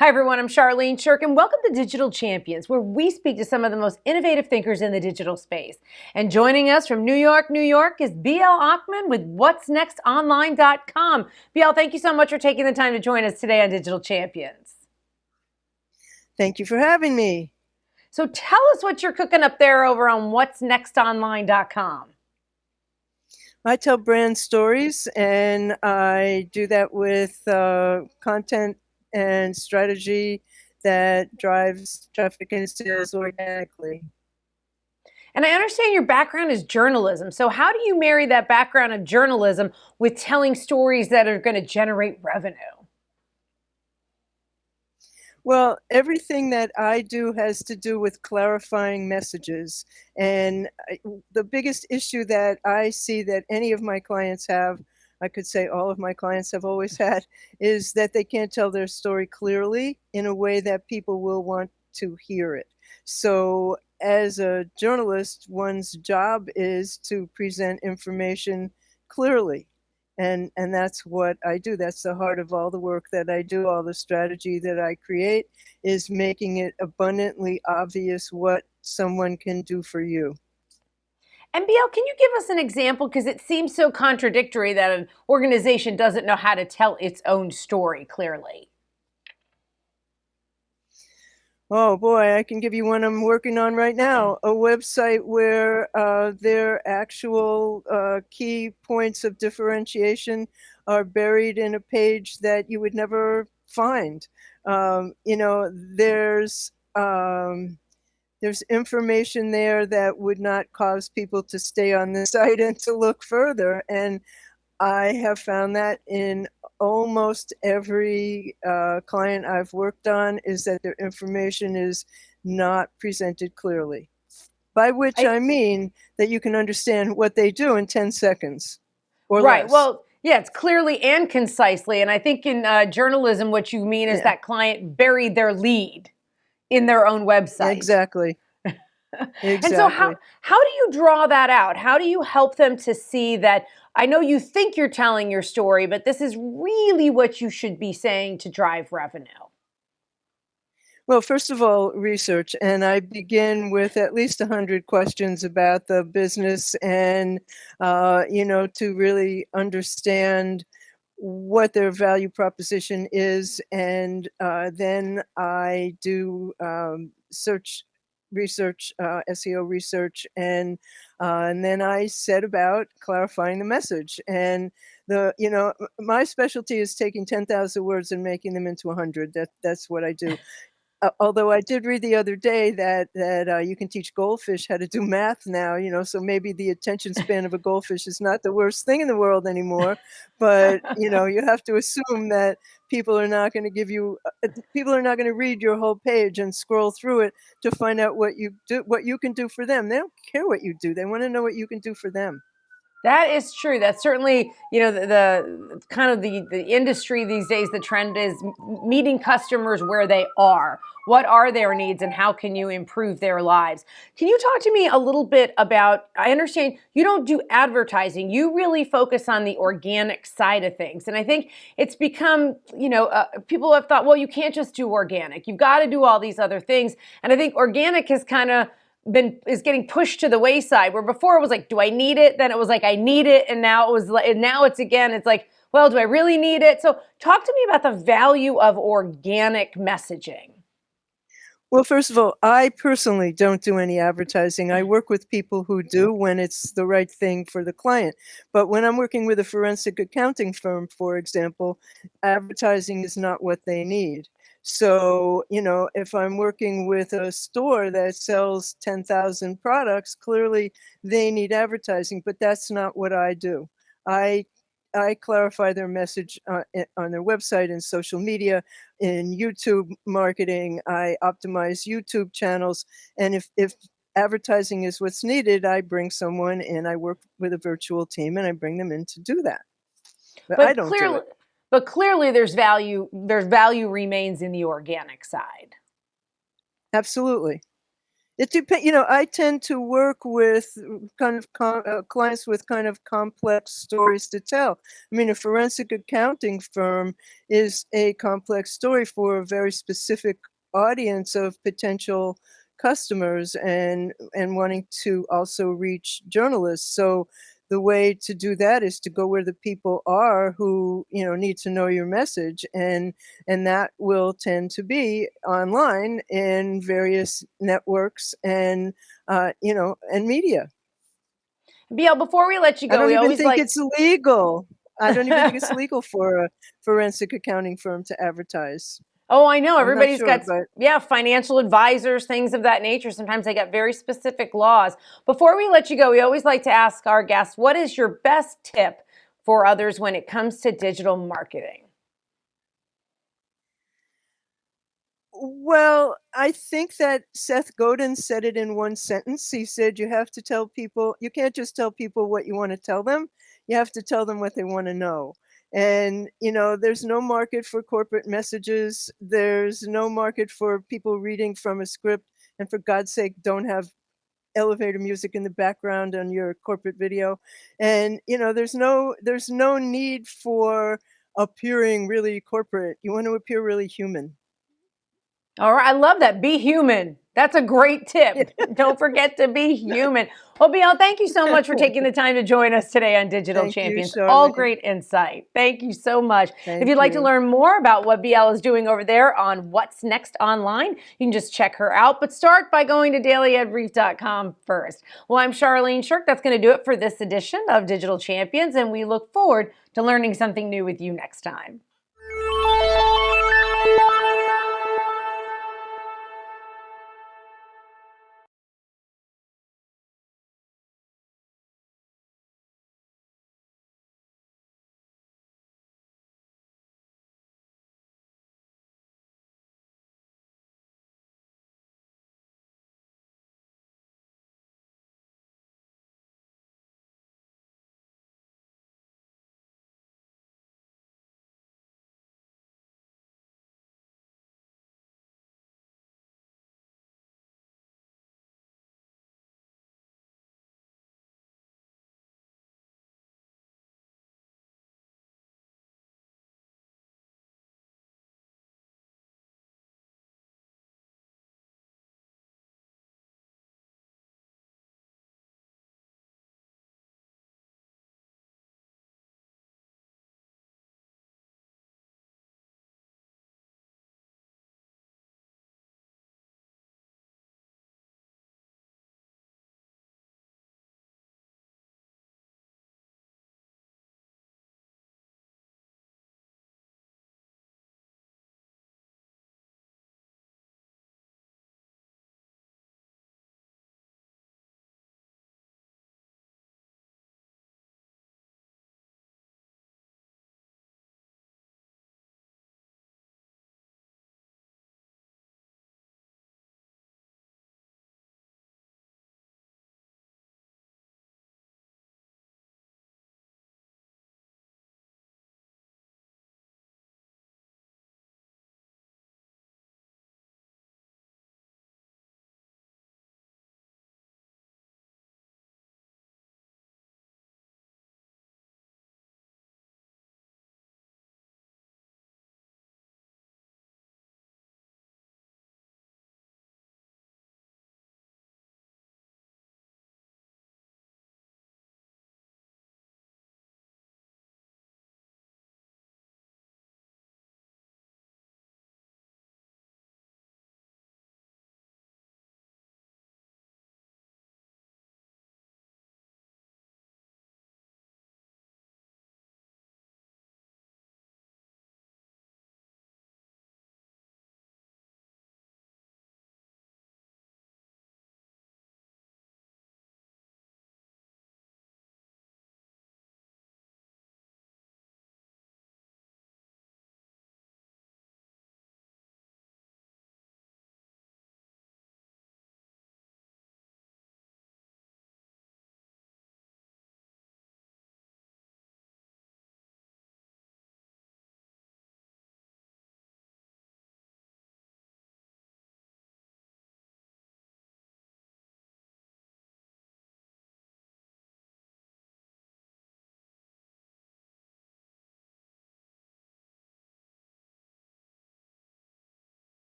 Hi, everyone. I'm Charlene Shirk, and welcome to Digital Champions, where we speak to some of the most innovative thinkers in the digital space. And joining us from New York, New York, is BL Ochman with what'snextonline.com. BL, thank you so much for taking the time to join us today on Digital Champions. Thank you for having me. So tell us what you're cooking up there over on what'snextonline.com. I tell brand stories, and I do that with content and strategy that drives traffic and sales organically. And I understand your background is journalism. So how do you marry that background of journalism with telling stories that are going to generate revenue? Well, everything that I do has to do with clarifying messages. And the biggest issue that I see that any of my clients have, I could say all of my clients have always had, is that they can't tell their story clearly in a way that people will want to hear it. So, as a journalist, one's job is to present information clearly, and that's what I do. That's the heart of all the work that I do. All the strategy that I create is making it abundantly obvious what someone can do for you. And BL, can you give us an example? Because it seems so contradictory that an organization doesn't know how to tell its own story clearly. Oh boy, I can give you one I'm working on right now, a website where their actual key points of differentiation are buried in a page that you would never find. There's information there that would not cause people to stay on the site and to look further. And I have found that in almost every client I've worked on is that their information is not presented clearly. By which I, I mean that you can understand what they do in 10 seconds or right. less. Well, yeah, it's clearly and concisely. And I think in journalism, what you mean is Yeah, that client buried their lead in their own website. exactly. And so how Exactly. how do you draw that out? How do you help them to see that I know you think you're telling your story, but this is really what you should be saying to drive revenue? Well, first of all, research, and I begin with at least 100 questions about the business and, to really understand what their value proposition is. And then I do search research, SEO research, and then I set about clarifying the message. And my specialty is taking 10,000 words and making them into 100. That's what I do. Although I did read the other day that you can teach goldfish how to do math now, so maybe the attention span of a goldfish is not the worst thing in the world anymore. But you have to assume that people are not going to read your whole page and scroll through it to find out what you can do for them. They don't care what you do; they want to know what you can do for them. That is true. That's certainly, the kind of the industry these days. The trend is meeting customers where they are. What are their needs and how can you improve their lives? Can you talk to me a little bit about, I understand you don't do advertising. You really focus on the organic side of things. And I think it's become, people have thought, well, you can't just do organic. You've got to do all these other things. And I think organic has kind of is getting pushed to the wayside, where before it was like, do I need it? Then it was like, I need it. And now it's like, well, do I really need it? So talk to me about the value of organic messaging. Well, first of all, I personally don't do any advertising. I work with people who do when it's the right thing for the client. But when I'm working with a forensic accounting firm, for example, advertising is not what they need. So, if I'm working with a store that sells 10,000 products, clearly they need advertising, but that's not what I do. I I clarify their message on their website and social media, in YouTube marketing. I optimize YouTube channels, and if advertising is what's needed, I bring someone in. I work with a virtual team, and I bring them in to do that. But I But don't do clearly, it. but clearly there's value remains in the organic side. Absolutely. It depends. I tend to work with kind of clients with kind of complex stories to tell. I mean, a forensic accounting firm is a complex story for a very specific audience of potential customers and wanting to also reach journalists. So the way to do that is to go where the people are who need to know your message, and that will tend to be online in various networks and media. BL, before we let you I go, don't we even always think like. it's legal. I don't even think it's legal for a forensic accounting firm to advertise. Oh, I know. I'm not Everybody's sure, got, but yeah, financial advisors, things of that nature. Sometimes they got very specific laws. Before we let you go, we always like to ask our guests, what is your best tip for others when it comes to digital marketing? well, I think that Seth Godin said it in one sentence. He said, you have to tell people, you can't just tell people what you want to tell them. You have to tell them what they want to know. And, there's no market for corporate messages. There's no market for people reading from a script. And for God's sake, don't have elevator music in the background on your corporate video. And, there's no need for appearing really corporate. You want to appear really human. All right, I love that. Be human. That's a great tip. Don't forget to be human. Well, BL, thank you so much for taking the time to join us today on Digital Thank you, Champions. All Charlene. great insight. Thank you so much. If Thank you'd like to you. learn more about what BL is doing over there on What's Next Online, you can just check her out. But start by going to dailyedbrief.com first. Well, I'm Charlene Shirk. That's going to do it for this edition of Digital Champions, and we look forward to learning something new with you next time.